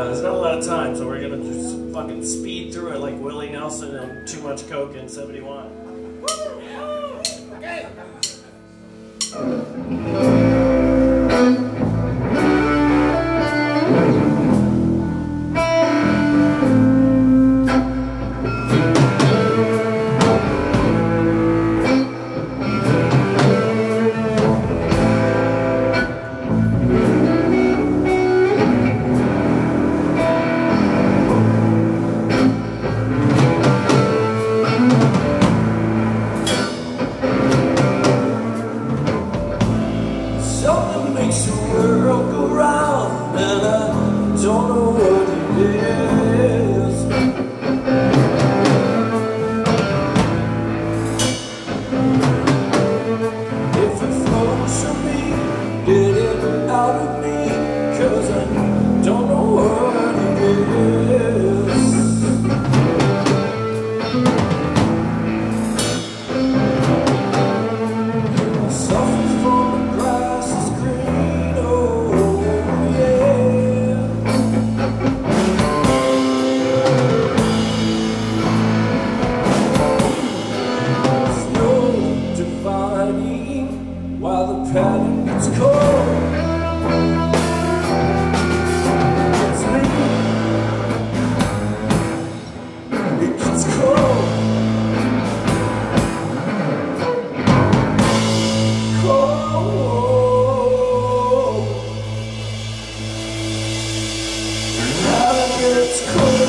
there's not a lot of time, so we're gonna just fucking speed through it like Willie Nelson and Too Much Coke in 71. Okay. Something makes the world go round, and I don't know what it is. If it flows from me, get it out of me, 'cause I don't know what it is. I suffer from the grass is green, oh yeah. There's no dividing while the pattern gets cold. It's me. It gets cold. It's cold.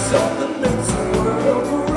Something makes the world go round.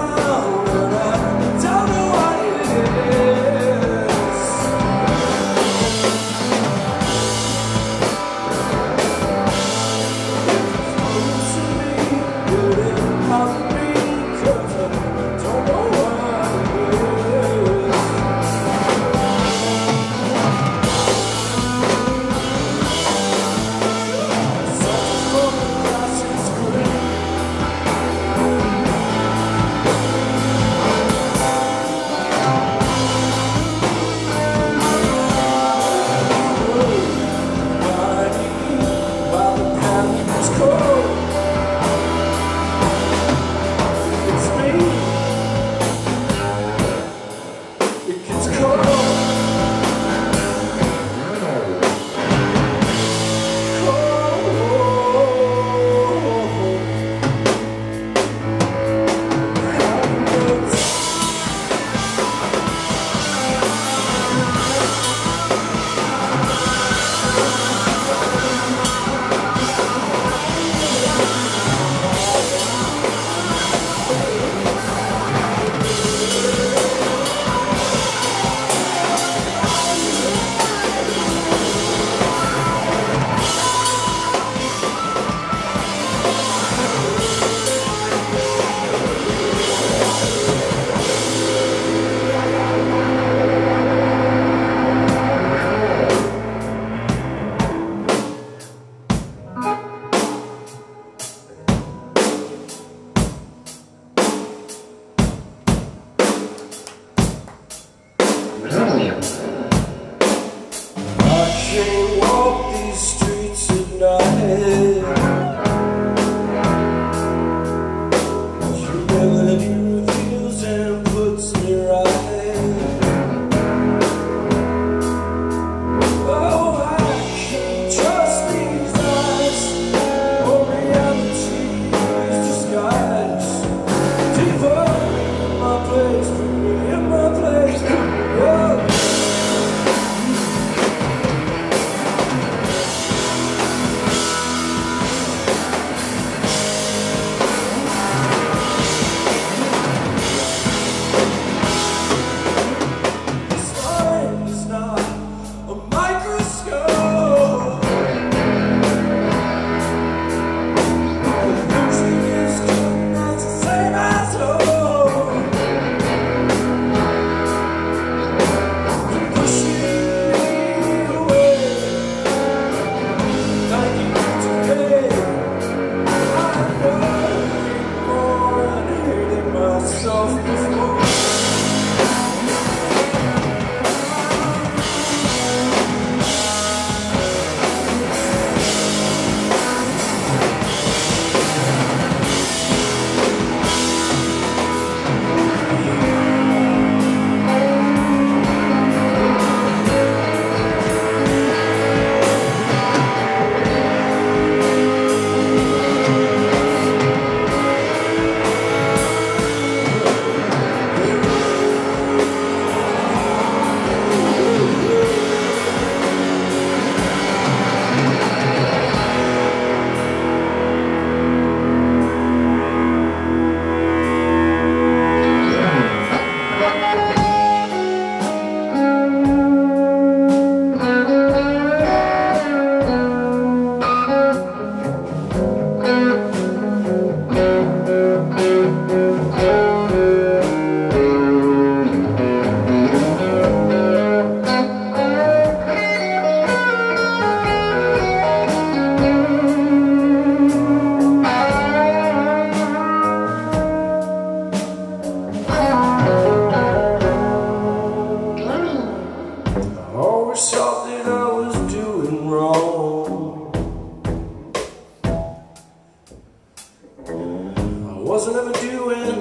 wasn't ever doing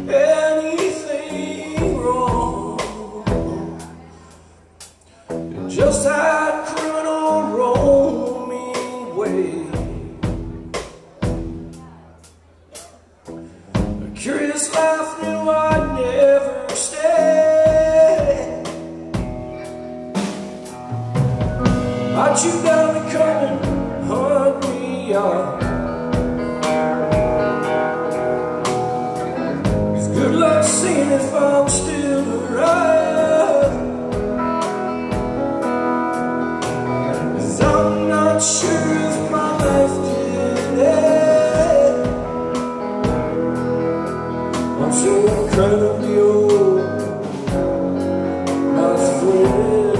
anything wrong. It just had criminal roaming ways. A curious laugh knew I'd never stay. I'd shoot down and come and hunt me up. Good luck seeing if I'm still alive, 'cause I'm not sure if my life can end. I'm so incredibly old, my friend.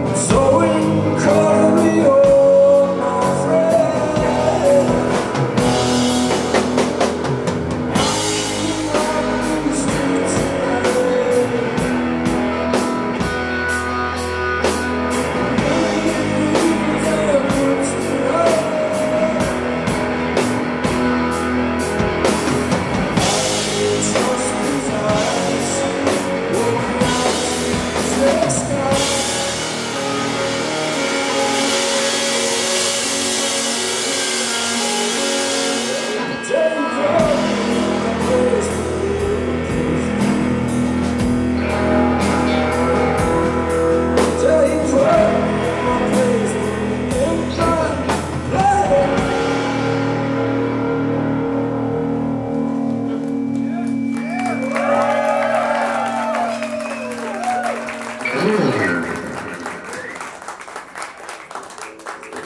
I'm so incredibly old, my friend.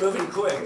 Moving quick.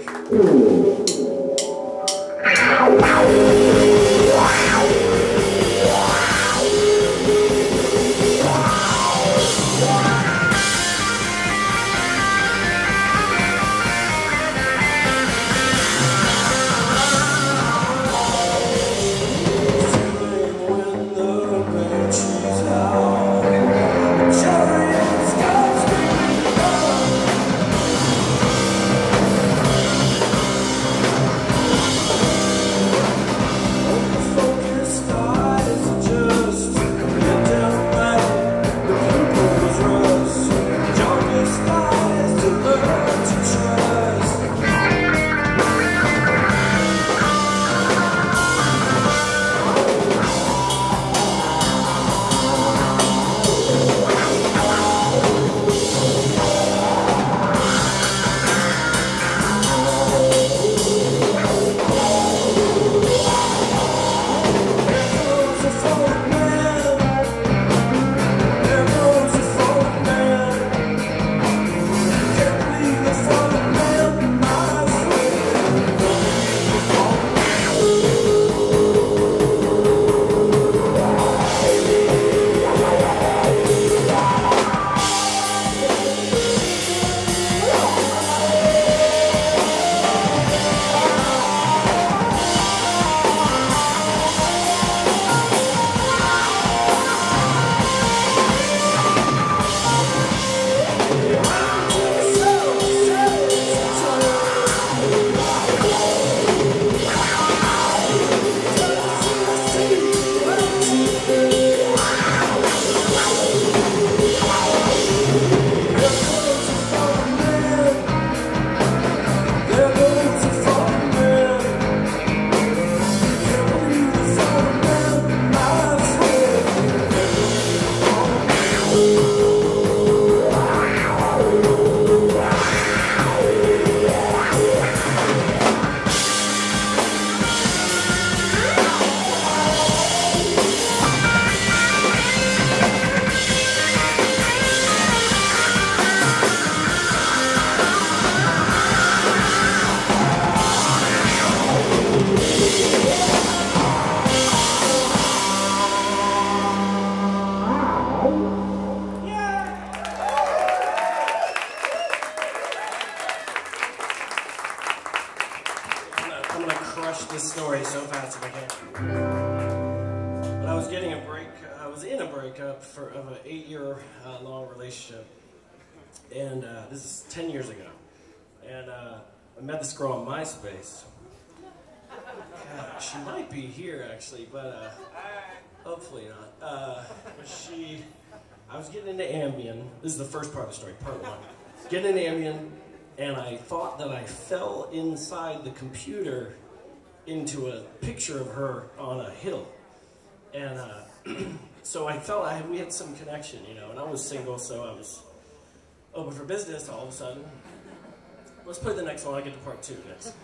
This story so fast if I can. But I was getting a break. I was in a breakup of an 8-year long relationship, and this is 10 years ago. And I met this girl on MySpace, She might be here actually, but hopefully not. I was getting into Ambien. This is the first part of the story, part one. Getting into Ambien, and I thought that I fell inside the computer into a picture of her on a hill. And so I felt we had some connection, you know, and I was single, so I was open for business all of a sudden. Let's play the next one. I'll get to part two next.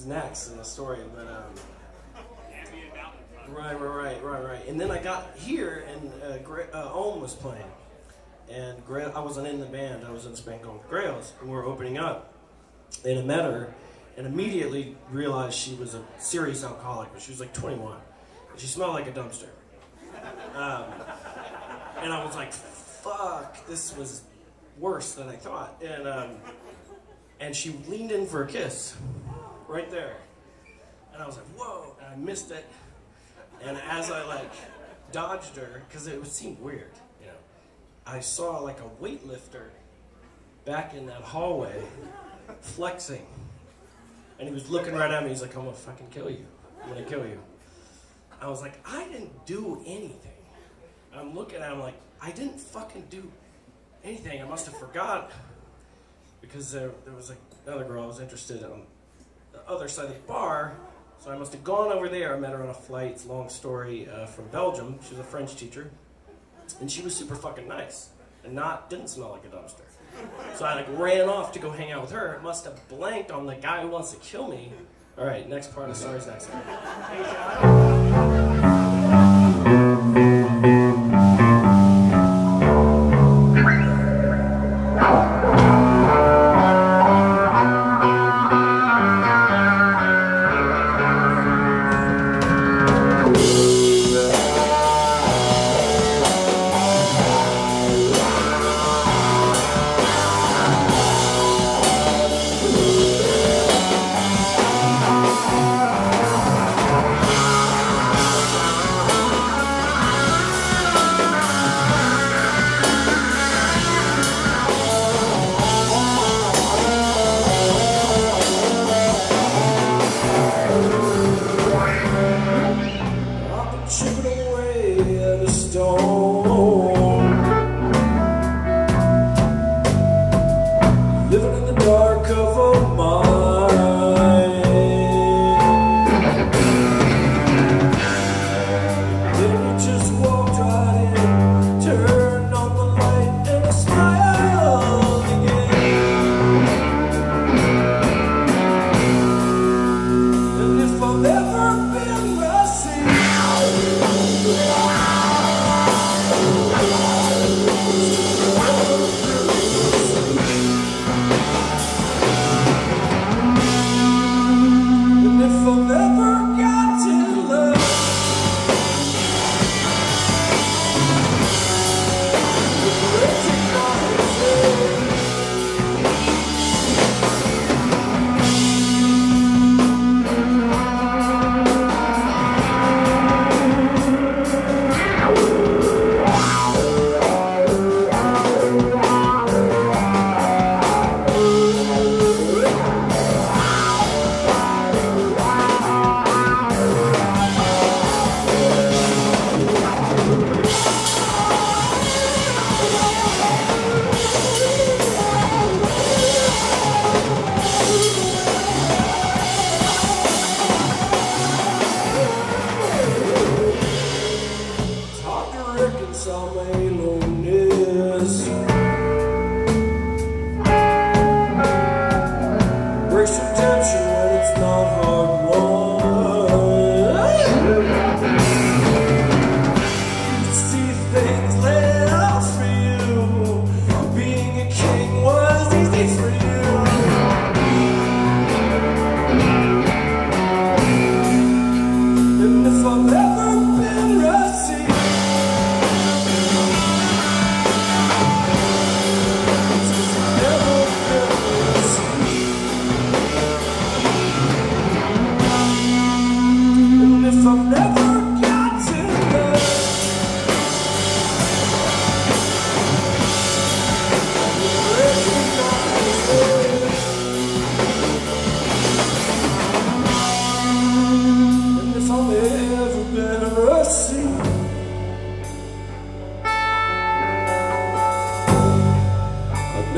next in the story, but right. And then I got here, and Ohm was playing, and I wasn't in the band, I was in this band called Grails, and we were opening up, and I met her, and immediately realized she was a serious alcoholic, but she was like 21, and she smelled like a dumpster. And I was like, fuck, this was worse than I thought, and she leaned in for a kiss, right there, and I was like, whoa, and I missed it, and as I like dodged her, because it seemed weird, you know, I saw like a weightlifter back in that hallway flexing, and he was looking right at me. He's like, I'm gonna fucking kill you. I'm gonna kill you. I was like, I didn't do anything. I'm looking at him like, I didn't fucking do anything. I must have forgot, because there was like another girl I was interested in on the other side of the bar. So I must have gone over there. I met her on a flight. It's a long story, from Belgium. She was a French teacher. And she was super fucking nice. And didn't smell like a dumpster. So I like ran off to go hang out with her. It must have blanked on the guy who wants to kill me. All right, next part of the story's next.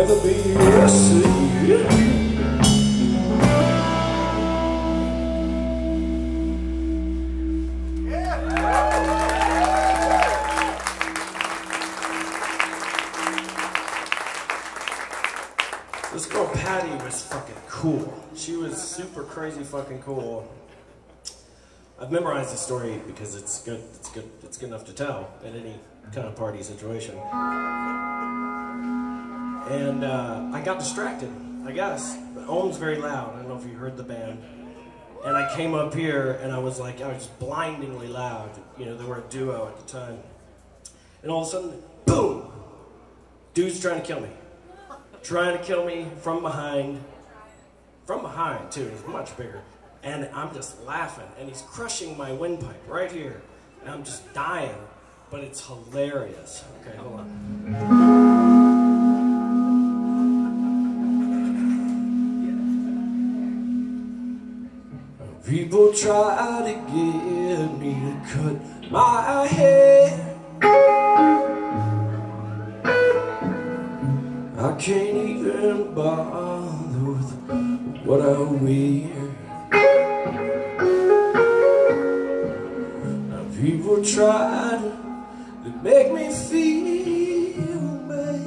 never be a sea. This girl Patty was fucking cool. She was super crazy fucking cool. I've memorized the story because it's good enough to tell at any kind of party situation. And I got distracted, I guess. But Ohm's very loud. I don't know if you heard the band. And I came up here and I was blindingly loud. You know, they were a duo at the time. And all of a sudden, boom! Dude's trying to kill me. Trying to kill me from behind. From behind, too. He's much bigger. And I'm just laughing. And he's crushing my windpipe right here. And I'm just dying. But it's hilarious. Okay, hold on. People try to get me to cut my hair. I can't even bother with what I wear. Now people try to make me feel bad.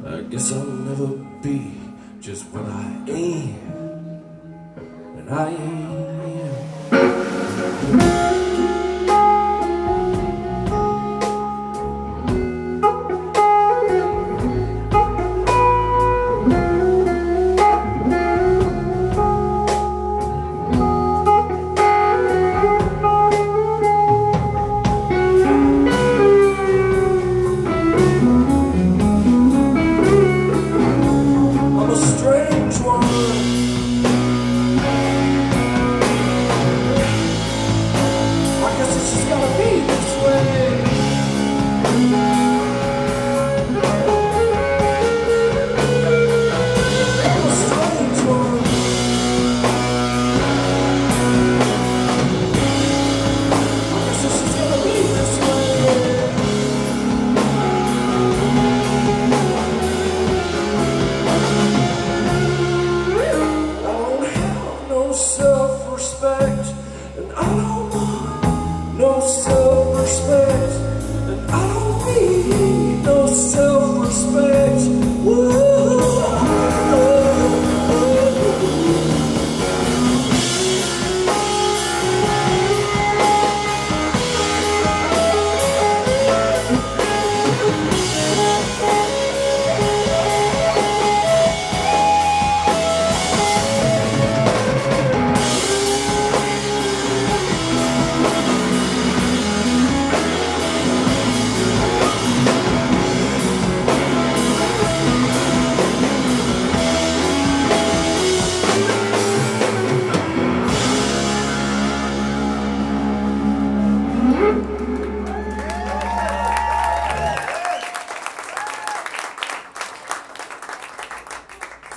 I guess I'll never be just what I am, and I am.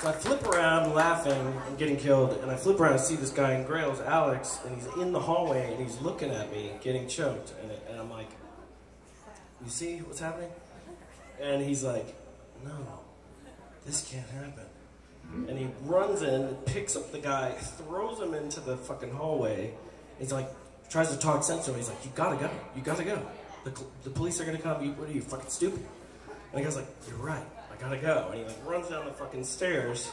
So I flip around laughing and getting killed, and I flip around and see this guy in Grails, Alex, and he's in the hallway, and he's looking at me, getting choked, and I'm like, you see what's happening? And he's like, no, this can't happen. And he runs in, picks up the guy, throws him into the fucking hallway. He's like, tries to talk sense to him. He's like, you gotta go, you gotta go. The police are gonna come, what are you, fucking stupid? And the guy's like, you're right, I gotta go. And he like runs down the fucking stairs,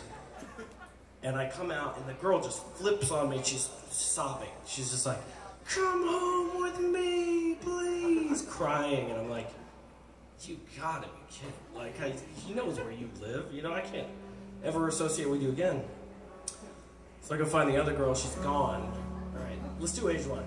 and I come out, and the girl just flips on me, and she's sobbing. She's just like, come home with me, please, crying. And I'm like, you gotta be kidding. Like, he knows where you live, you know, I can't ever associate with you again. So I go find the other girl, she's gone. All right, let's do age one.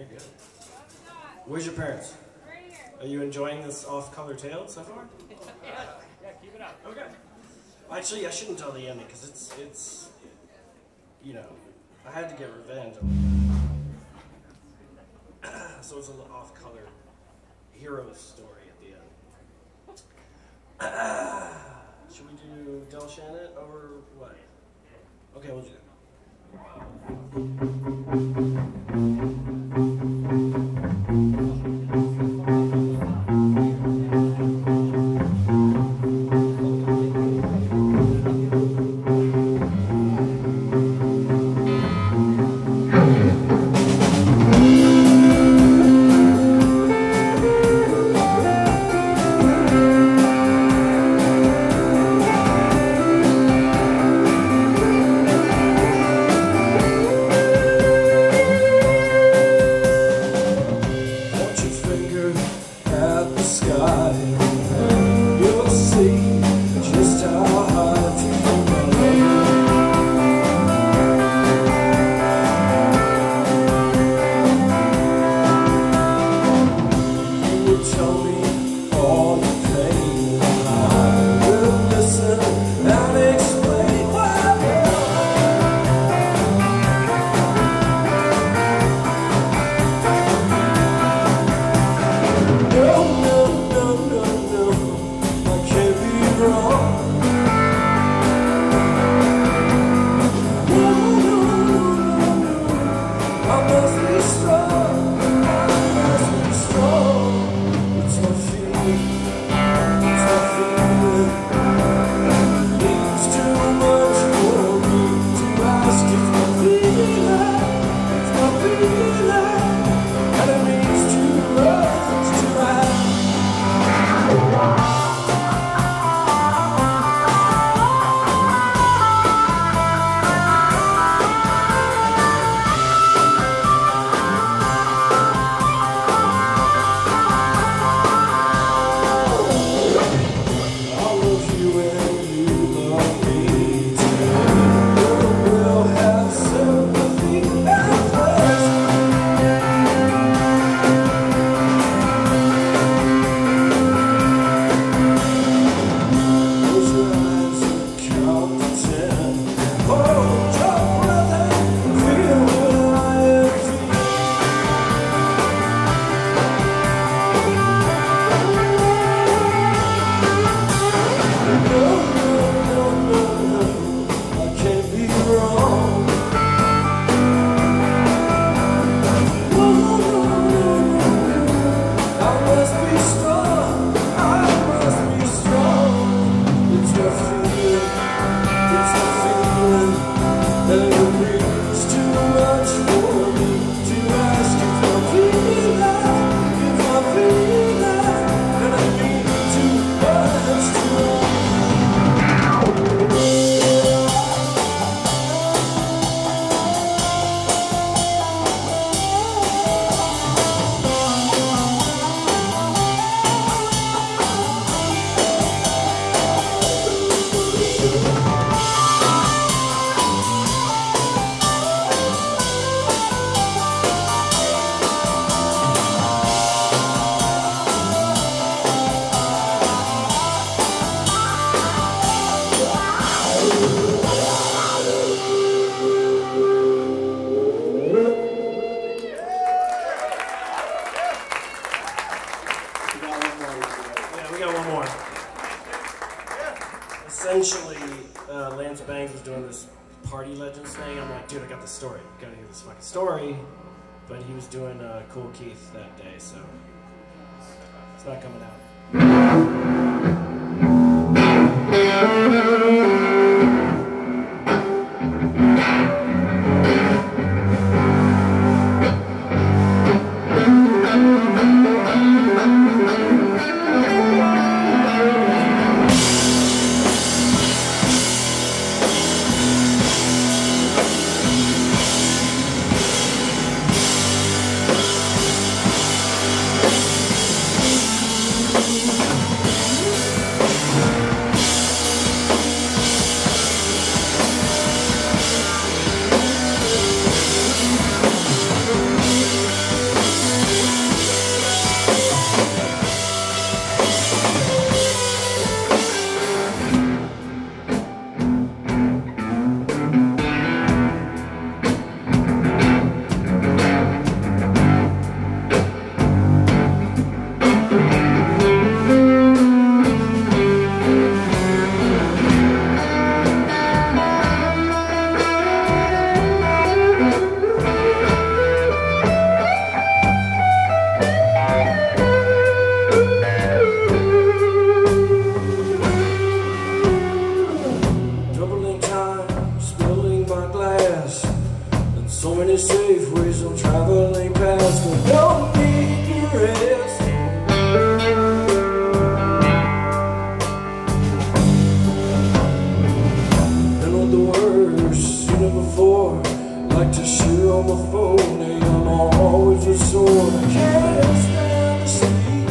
Okay, good. Where's your parents? Right here. Are you enjoying this off-color tale so far? Yeah, keep it up. Okay. Actually, I shouldn't tell the ending because it's, you know, I had to get revenge. So it's a little off-color hero story at the end. Should we do Del Shannon or what? Okay, we'll do that. Essentially, Lance Bangs was doing this party legends thing. I'm like, dude, I got the story. Gotta hear this fucking story. But he was doing Cool Keith that day, so it's not coming out. So many safe ways I'm traveling past, but don't need to rest. And on the worst, seen it before. Like to shoot on my phone, hey, I'm always a sword. I can't stand to sleep.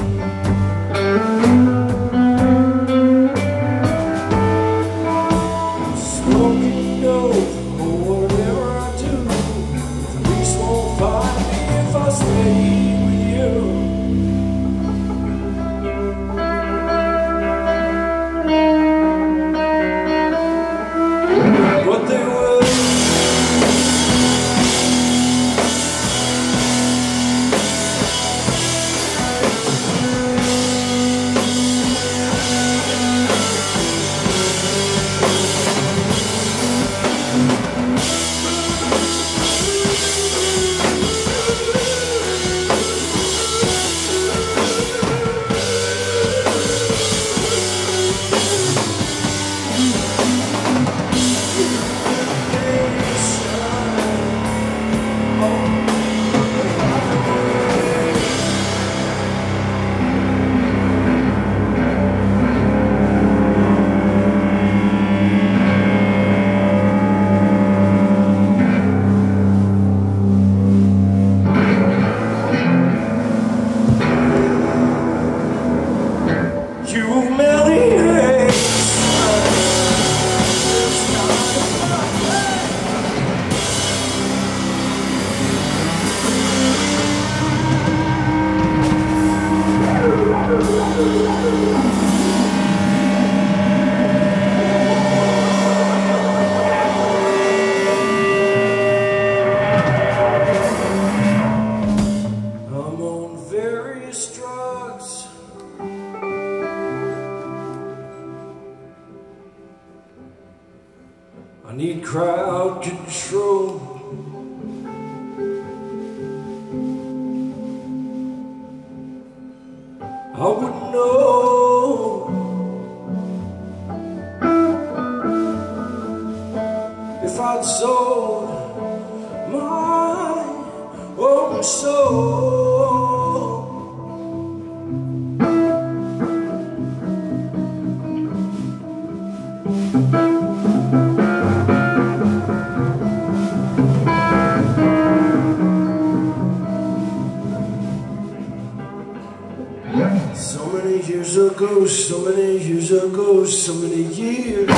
Smoking dope, or whatever I do, the police won't find me if I stay with you. What they will. I'm on various drugs. I need crowd control. I would know if I'd sold my own soul. So many years ago, so many years ago, so many years.